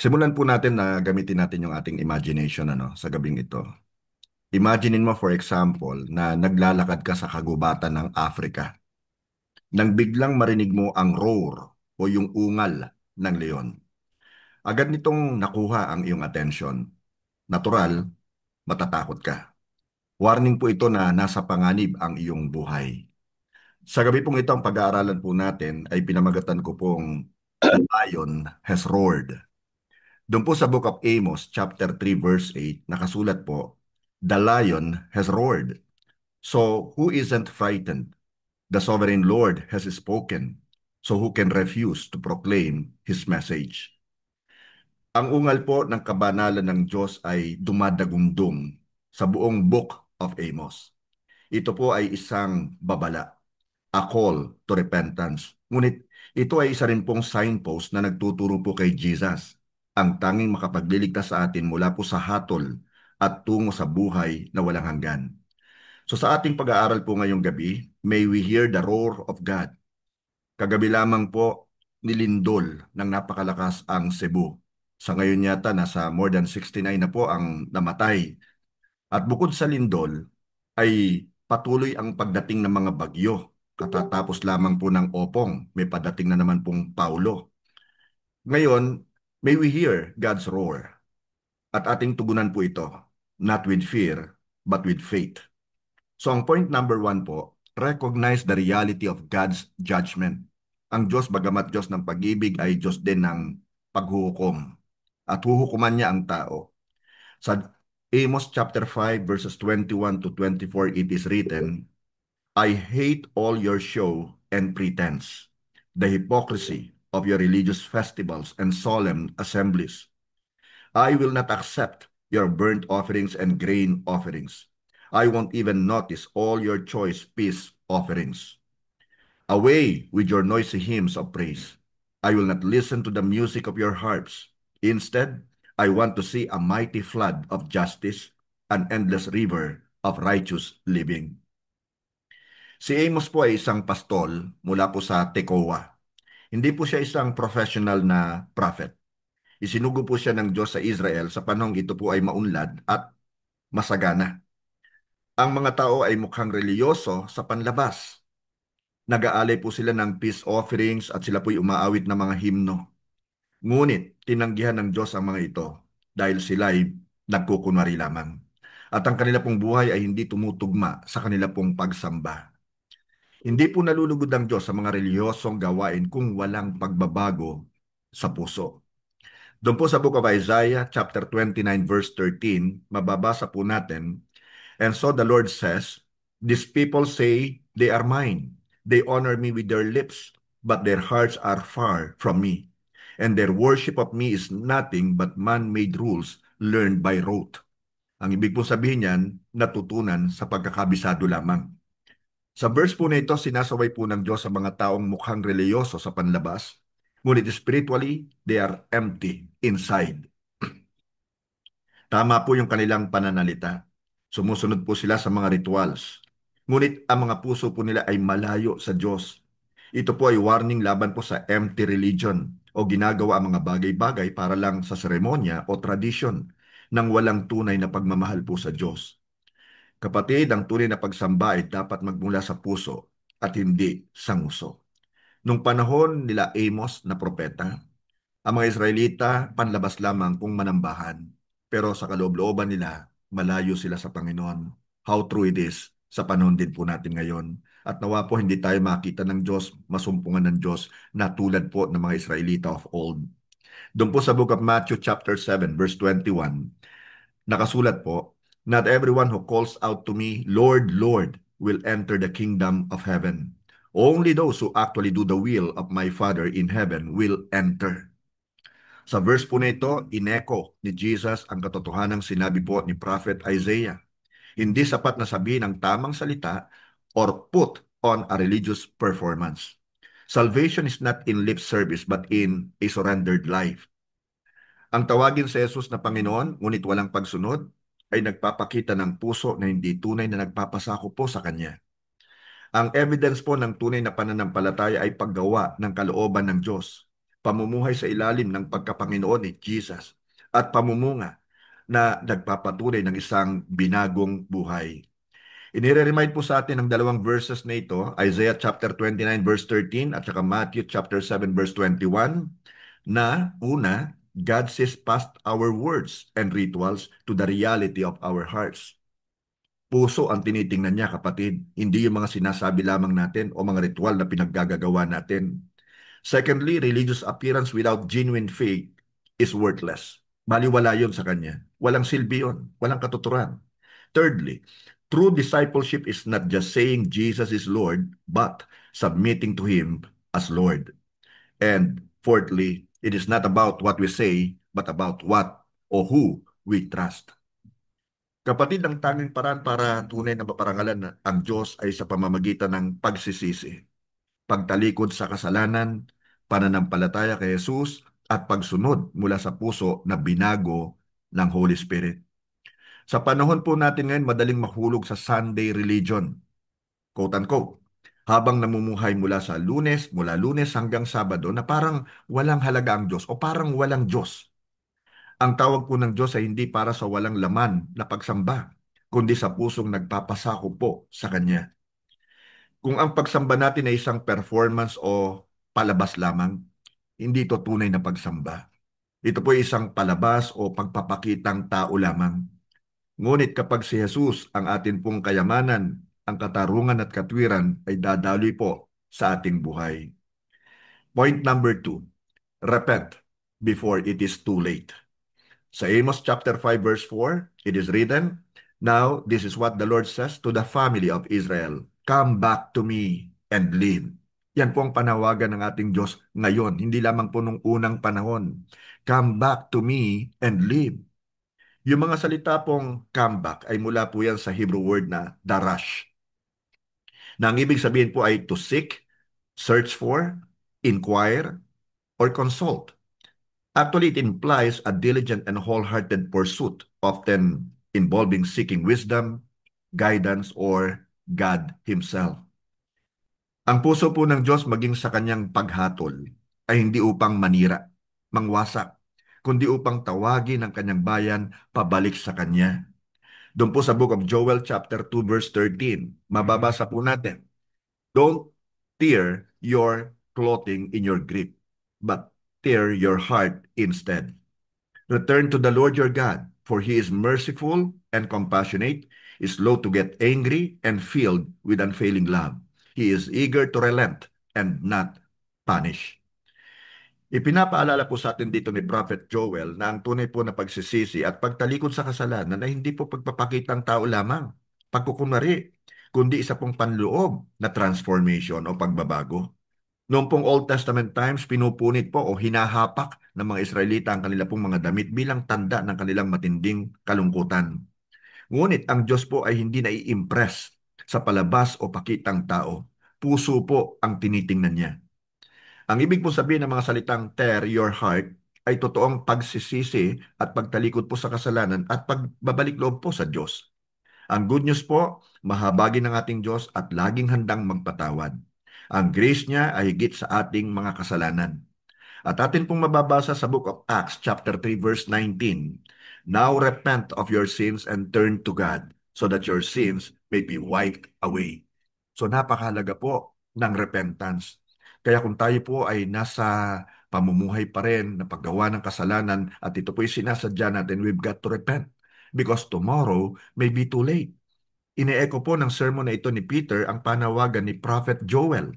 Simulan po natin na gamitin natin yung ating imagination sa gabing ito. Imaginin mo for example na naglalakad ka sa kagubatan ng Africa nang biglang marinig mo ang roar o yung ungal ng leon. Agad nitong nakuha ang iyong atensyon. Natural, matatakot ka. Warning po ito na nasa panganib ang iyong buhay. Sa gabi pong ito, ang pag-aaralan po natin ay pinamagatan ko pong The Lion Has Roared. Doon po sa Book of Amos, chapter 3, verse 8, nakasulat po, The lion has roared. So who isn't frightened? The sovereign Lord has spoken. So who can refuse to proclaim His message? Ang ungal po ng kabanalan ng Diyos ay dumadagundong sa buong Book of Amos. Ito po ay isang babala, a call to repentance. Ngunit ito ay isa rin pong signpost na nagtuturo po kay Jesus, ang tanging makapagliligtas sa atin mula po sa hatol at tungo sa buhay na walang hanggan. So sa ating pag-aaral po ngayong gabi, may we hear the roar of God. Kagabi lamang po nilindol ng napakalakas ang Cebu. Sa ngayon yata nasa more than 69 na po ang namatay. At bukod sa lindol ay patuloy ang pagdating ng mga bagyo. Katatapos lamang po ng Opong, may padating na naman pong Paulo. Ngayon, may we hear God's roar. At ating tugunan po ito, not with fear, but with faith. So ang point number 1 po, recognize the reality of God's judgment. Ang Diyos, bagamat Diyos ng pag-ibig, ay Diyos din ng paghuhukom. At huhukuman niya ang tao. Sa Amos chapter 5 verses 21 to 24, it is written, I hate all your show and pretense, the hypocrisy of your religious festivals and solemn assemblies. I will not accept your burnt offerings and grain offerings. I won't even notice all your choice peace offerings. Away with your noisy hymns of praise. I will not listen to the music of your harps. Instead, I want to see a mighty flood of justice, an endless river of righteous living. Si Amos po ay isang pastol mula po sa Tekoa. Hindi po siya isang professional na prophet. Isinugo po siya ng Diyos sa Israel sa panahong ito po ay maunlad at masagana. Ang mga tao ay mukhang reliyoso sa panlabas. Nag-aalay po sila ng peace offerings at sila po'y umaawit ng mga himno. Ngunit tinanggihan ng Diyos ang mga ito dahil sila ay nagkukunwari lamang. At ang kanila pong buhay ay hindi tumutugma sa kanila pong pagsamba. Hindi po nalulugod ang Diyos sa mga reliyosong gawain kung walang pagbabago sa puso. Doon po sa Book of Isaiah, chapter 29, verse 13, mababasa po natin, And so the Lord says, These people say they are mine. They honor me with their lips, but their hearts are far from me. And their worship of me is nothing but man-made rules learned by rote. Ang ibig po sabihin niyan, natutunan sa pagkakabisado lamang. Sa verse po na ito, sinasaway po ng Diyos sa mga taong mukhang reliyoso sa panlabas, ngunit spiritually, they are empty inside. Tama po yung kanilang pananalita. Sumusunod po sila sa mga rituals. Ngunit ang mga puso po nila ay malayo sa Diyos. Ito po ay warning laban po sa empty religion o ginagawa ang mga bagay-bagay para lang sa seremonya o tradisyon nang walang tunay na pagmamahal po sa Diyos. Kapatid, ang tunay na pagsamba ay dapat magmula sa puso at hindi sa nguso. Nung panahon nila Amos na propeta, ang mga Israelita panlabas lamang kung manambahan. Pero sa kaloob-looban nila, malayo sila sa Panginoon. How true it is sa panahon din po natin ngayon. At nawa po hindi tayo makita ng Diyos, masumpungan ng Diyos na tulad po ng mga Israelita of old. Doon po sa Book of Matthew chapter 7 verse 21, nakasulat po, Not everyone who calls out to me, Lord, Lord, will enter the kingdom of heaven. Only those who actually do the will of my Father in heaven will enter. Sa verse po na ito, ineko ni Jesus ang katotohanang sinabi po ni Prophet Isaiah. Hindi sapat na sabihin ang tamang salita or put on a religious performance. Salvation is not in lip service but in a surrendered life. Ang tawagin sa Jesus na Panginoon, ngunit walang pagsunod, ay nagpapakita ng puso na hindi tunay na nagpapasako po sa Kanya. Ang evidence po ng tunay na pananampalataya ay paggawa ng kalooban ng Diyos. pamumuhay sa ilalim ng pagkapanginoon ni Jesus, at pamumunga na nagpapatunay ng isang binagong buhay. Inire-remind po sa atin ng dalawang verses na ito, Isaiah chapter 29 verse 13 at saka Matthew chapter 7 verse 21, na una, God sees past our words and rituals to the reality of our hearts. Puso ang tinitingnan niya, kapatid, hindi yung mga sinasabi lamang natin o mga ritual na pinaggagawa natin. Secondly, religious appearance without genuine faith is worthless. Baliwala yun sa kanya. Walang silbi yun. Walang katuturan. Thirdly, true discipleship is not just saying Jesus is Lord, but submitting to Him as Lord. And fourthly, it is not about what we say, but about what or who we trust. Kapatid, ang tanging paraan para tunay na maparangalan ang Diyos ay sa pamamagitan ng pagsisisi, pagtalikod sa kasalanan, pananampalataya kay Jesus, at pagsunod mula sa puso na binago ng Holy Spirit. Sa panahon po natin ngayon, madaling mahulog sa Sunday religion, quote-unquote, habang namumuhay mula Lunes hanggang Sabado na parang walang halaga ang Diyos o parang walang Diyos. Ang tawag po ng Diyos ay hindi para sa walang laman na pagsamba, kundi sa pusong nagpapasako po sa Kanya. Kung ang pagsamba natin ay isang performance o palabas lamang, hindi ito tunay na pagsamba. Ito po ay isang palabas o pagpapakitang tao lamang. Ngunit kapag si Jesus ang atin pong kayamanan, ang katarungan at katwiran ay dadaloy po sa ating buhay. Point number 2, repent before it is too late. Sa Amos chapter 5 verse 4, it is written, "Now this is what the Lord says to the family of Israel, come back to me and live." Yan po ang panawagan ng ating Diyos ngayon, hindi lamang po nung unang panahon. Come back to me and live. Yung mga salita pong come back ay mula po yan sa Hebrew word na darash, na ang ibig sabihin po ay to seek, search for, inquire, or consult. Actually, it implies a diligent and wholehearted pursuit, often involving seeking wisdom, guidance, or God Himself. Ang puso po ng Diyos maging sa kanyang paghatol ay hindi upang manira, mangwasak, kundi upang tawagin ang kanyang bayan pabalik sa kanya. Doon po sa Book of Joel chapter 2 verse 13, mababasa po natin, "Don't tear your clothing in your grip, but tear your heart instead. Return to the Lord your God, for He is merciful and compassionate, is slow to get angry, and filled with unfailing love. He is eager to relent and not punish." Ipinapaalala po sa atin dito ni Prophet Joel na ang tunay po na pagsisisi at pagtalikod sa kasalanan ay hindi po pagpapakitang tao lamang, pagkukunwari, kundi isa pong panloob na transformation o pagbabago. Noong pong Old Testament times, pinupunit po o hinahapak ng mga Israelita ang kanila pong mga damit bilang tanda ng kanilang matinding kalungkutan. Ngunit ang Diyos po ay hindi nai-impress sa palabas o pakitang tao. Puso po ang tinitingnan niya. Ang ibig po sabihin ng mga salitang tear your heart ay totoong pagsisisi at pagtalikod po sa kasalanan at pagbabalik loob po sa Diyos. Ang good news po, mahabagin ng ating Diyos at laging handang magpatawad. Ang grace niya ay higit sa ating mga kasalanan. At atin pong mababasa sa Book of Acts chapter 3 verse 19, "Now repent of your sins and turn to God, so that your sins may be wiped away." So napakahalaga po ng repentance. Kaya kung tayo po ay nasa pamumuhay pa rin na paggawa ng kasalanan at ito po yung sinasadya natin, we've got to repent. Because tomorrow may be too late. Ine-echo po ng sermon na ito ni Peter ang panawagan ni Prophet Joel.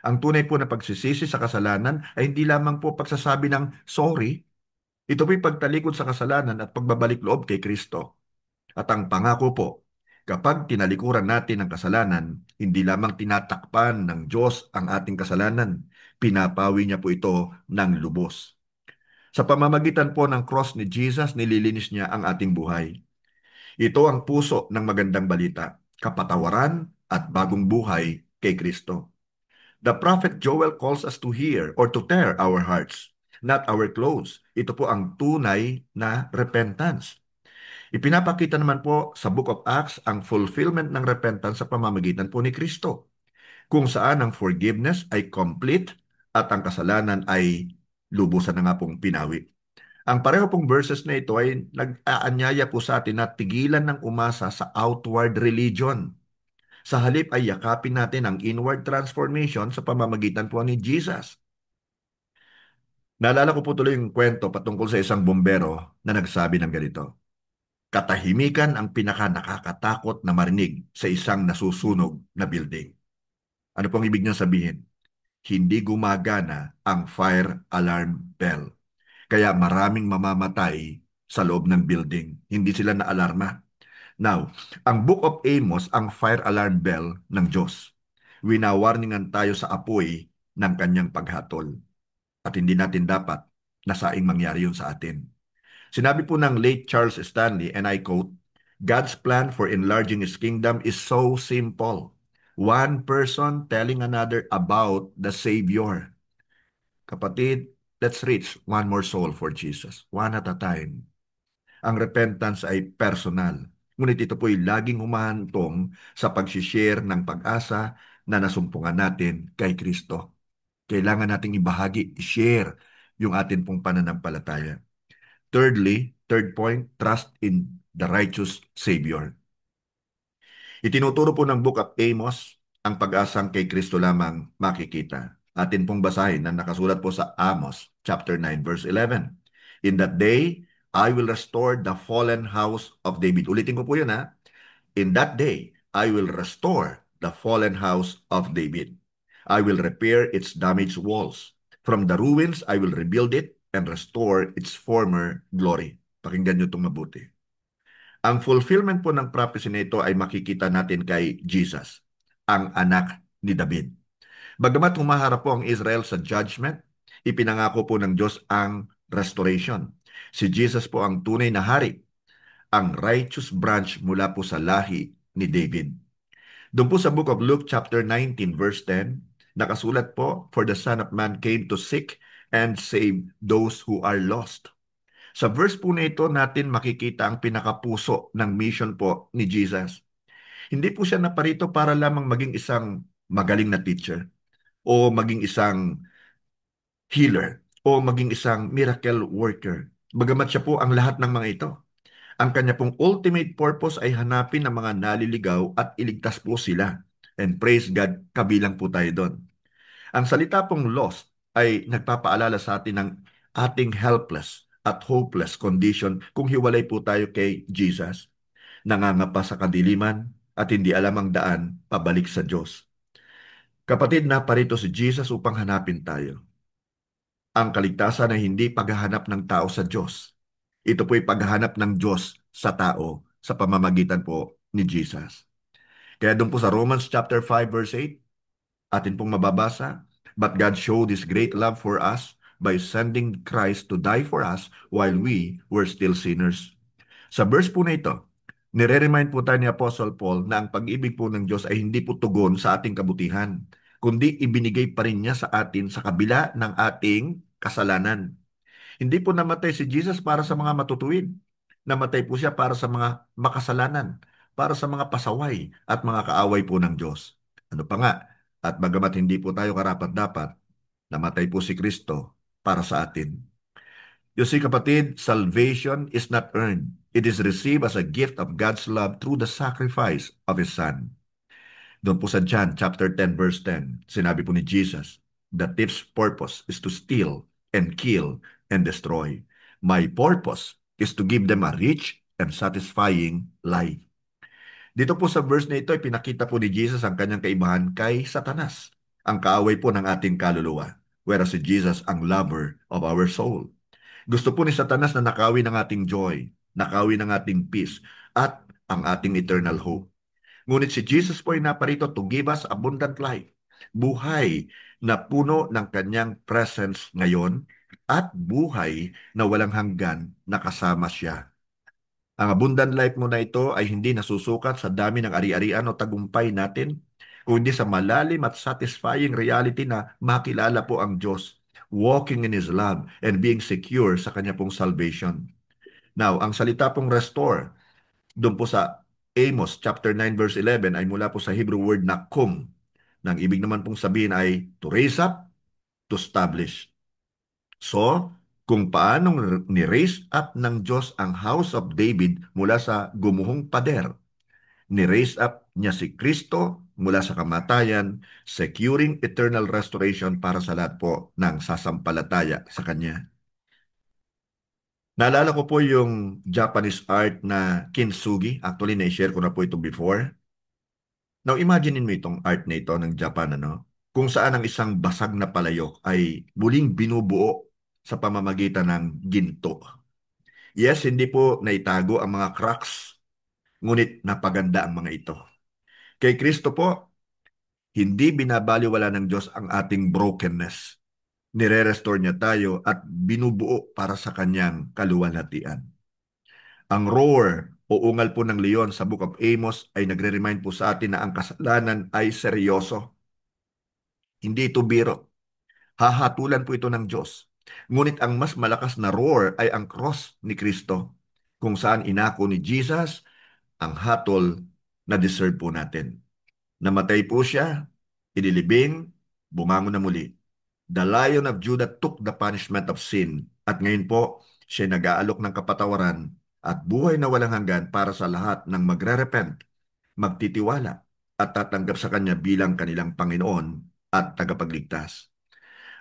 Ang tunay po na pagsisisi sa kasalanan ay hindi lamang po pagsasabi ng sorry. Ito po'y pagtalikod sa kasalanan at pagbabalik loob kay Kristo. At ang pangako po, kapag tinalikuran natin ang kasalanan, hindi lamang tinatakpan ng Diyos ang ating kasalanan, pinapawi niya po ito ng lubos. Sa pamamagitan po ng cross ni Jesus, nililinis niya ang ating buhay. Ito ang puso ng magandang balita, kapatawaran at bagong buhay kay Kristo. The prophet Joel calls us to hear or to tear our hearts, not our clothes. Ito po ang tunay na repentance. Ipinapakita naman po sa Book of Acts ang fulfillment ng repentance sa pamamagitan po ni Kristo, kung saan ang forgiveness ay complete at ang kasalanan ay Lubusan na nga pong pinawi. Ang pareho pong verses na ito ay nag-aanyaya po sa atin na tigilan ng umasa sa outward religion. Sa halip ay yakapin natin ang inward transformation sa pamamagitan po ni Jesus. Naalala ko po tuloy yung kwento patungkol sa isang bombero na nagsabi ng ganito: katahimikan ang pinaka nakakatakot na marinig sa isang nasusunog na building. Ano pong ibig niya sabihin? Hindi gumagana ang fire alarm bell. Kaya maraming mamamatay sa loob ng building. Hindi sila naalarma. Now, ang Book of Amos ang fire alarm bell ng Diyos. Winawarningan tayo sa apoy ng kanyang paghatol. At hindi natin dapat nasaing mangyari yun sa atin. Sinabi po ng late Charles Stanley, and I quote, God's plan for enlarging His kingdom is so simple. One person telling another about the Savior. Kapatid, let's reach one more soul for Jesus, one at a time. Ang repentance ay personal. Ngunit ito po'y laging humahantong sa pag-share ng pag-asa na nasumpungan natin kay Kristo. Kailangan nating ibahagi, i-share yung atin pong pananampalataya. Thirdly, third point, trust in the righteous Savior. Itinuturo po ng Book of Amos ang pag-asang kay Kristo lamang makikita. Atin pong basahin na nakasulat po sa Amos chapter 9 verse 11. In that day, I will restore the fallen house of David. Ulitin ko po yun ha. In that day, I will restore the fallen house of David. I will repair its damaged walls. From the ruins, I will rebuild it and restore its former glory. Pakinggan nyo itong mabuti. Ang fulfillment po ng prophecy na ito ay makikita natin kay Jesus, ang anak ni David. Bagamat humaharap po ang Israel sa judgment, ipinangako po ng Diyos ang restoration. Si Jesus po ang tunay na hari, ang righteous branch mula po sa lahi ni David. Doon po sa Book of Luke chapter 19 verse 10, nakasulat po, For the Son of Man came to seek and save those who are lost. Sa verse po na ito natin makikita ang pinakapuso ng mission po ni Jesus. Hindi po siya naparito para lamang maging isang magaling na teacher o maging isang healer o maging isang miracle worker. Bagamat siya po ang lahat ng mga ito. Ang kanya pong ultimate purpose ay hanapin ang mga naliligaw at iligtas po sila. And praise God, kabilang po tayo doon. Ang salita pong lost ay nagpapaalala sa atin ng ating helpless at hopeless condition kung hiwalay po tayo kay Jesus. Nangangapa sa kadiliman at hindi alam ang daan pabalik sa Diyos. Kapatid, naparito si Jesus upang hanapin tayo. Ang kaligtasan ay hindi paghahanap ng tao sa Diyos. Ito po'y paghahanap ng Diyos sa tao sa pamamagitan po ni Jesus. Kaya doon po sa Romans chapter 5 verse 8, atin pong mababasa, But God showed His great love for us by sending Christ to die for us while we were still sinners. Sa verse po na ito, nire-remind po tayo ni Apostle Paul na ang pag-ibig po ng Diyos ay hindi po tugon sa ating kabutihan, kundi ibinigay pa rin niya sa atin sa kabila ng ating kasalanan. Hindi po namatay si Jesus para sa mga matutuwid. Namatay po siya para sa mga makasalanan, para sa mga pasaway at mga kaaway po ng Diyos. Ano pa nga, at bagamat hindi po tayo karapat-dapat, namatay po si Kristo para sa atin. You see, kapatid, salvation is not earned. It is received as a gift of God's love through the sacrifice of His Son. Doon po sa John chapter 10 verse 10, sinabi po ni Jesus, The thief's purpose is to steal and kill and destroy. My purpose is to give them a rich and satisfying life. Dito po sa verse na ito, pinakita po ni Jesus ang kanyang kaibahan kay Satanas, ang kaaway po ng ating kaluluwa, whereas si Jesus ang lover of our soul. Gusto po ni Satanas na nakawin ang ating joy, nakawin ang ating peace, at ang ating eternal hope. Ngunit si Jesus po ay naparito to give us abundant life, buhay na puno ng kanyang presence ngayon, at buhay na walang hanggan na kasama siya. Ang abundant life mo na ito ay hindi nasusukat sa dami ng ari-arian o tagumpay natin, kundi sa malalim at satisfying reality na makilala po ang Diyos, walking in His love and being secure sa Kanya pong salvation. Now, ang salita pong restore, doon po sa Amos chapter 9 verse 11 ay mula po sa Hebrew word na kum. Nang ibig naman pong sabihin ay to raise up, to establish. So, kung paanong ni-raise up ng Diyos ang House of David mula sa gumuhong pader, ni-raise up niya si Kristo mula sa kamatayan, securing eternal restoration para sa lahat po ng sasampalataya sa Kanya. Naalala ko po yung Japanese art na kintsugi. Actually, na-share ko na po ito before. Now, imagine mo itong art na ito ng Japan, ano? Kung saan ang isang basag na palayok ay muling binubuo sa pamamagitan ng ginto. Yes, hindi po naitago ang mga cracks, ngunit napaganda ang mga ito. Kay Kristo po, hindi binabaliwala ng Diyos ang ating brokenness. Nire-restore niya tayo at binubuo para sa kanyang kaluwalhatian. Ang roar o ungal po ng leon sa Book of Amos ay nagre-remind po sa atin na ang kasalanan ay seryoso. Hindi ito biro. Hahatulan po ito ng Diyos. Ngunit ang mas malakas na roar ay ang cross ni Kristo, kung saan inako ni Jesus ang hatol na deserve po natin. Namatay po siya, inilibing, bumangon na muli. The Lion of Judah took the punishment of sin. At ngayon po, siya nag-aalok ng kapatawaran at buhay na walang hanggan para sa lahat ng magre-repent, magtitiwala at tatanggap sa Kanya bilang kanilang Panginoon at tagapagligtas.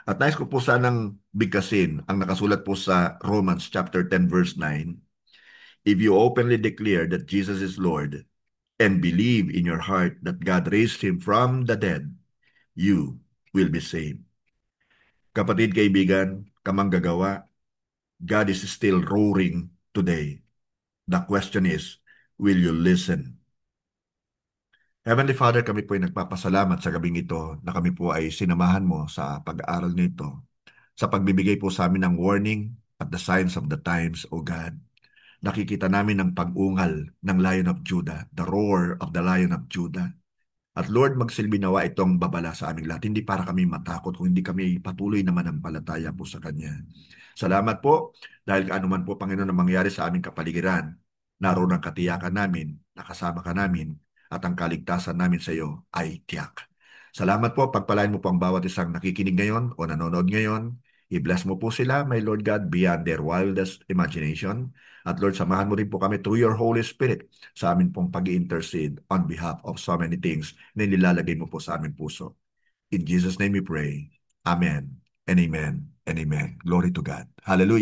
At nais ko po sanang bigkasin ang nakasulat po sa Romans chapter 10 verse 9. If you openly declare that Jesus is Lord and believe in your heart that God raised Him from the dead, you will be saved. Kapatid, kaibigan, kamanggagawa, God is still roaring today. The question is, will you listen? Heavenly Father, kami po ay nagpapasalamat sa gabing ito na kami po ay sinamahan mo sa pag-aaral nito, sa pagbibigay po sa amin ng warning at the signs of the times, O God. Nakikita namin ang pag-ungal ng Lion of Judah, the roar of the Lion of Judah. At Lord, magsilbi nawa itong babala sa aming lahat. Hindi para kami matakot, kung hindi kami patuloy na manampalataya po sa Kanya. Salamat po dahil anuman po, Panginoon, ang mangyari sa aming kapaligiran, naroon ang katiyakan namin, nakasama ka namin, at ang kaligtasan namin sa iyo ay tiyak. Salamat po, pagpalain mo po ang bawat isang nakikinig ngayon o nanonood ngayon. I-bless mo po sila, my Lord God, beyond their wildest imagination. At Lord, samahan mo rin po kami through your Holy Spirit sa amin pong pag-intercede on behalf of so many things na nilalagay mo po sa aming puso. In Jesus' name we pray. Amen and amen and amen. Glory to God. Hallelujah.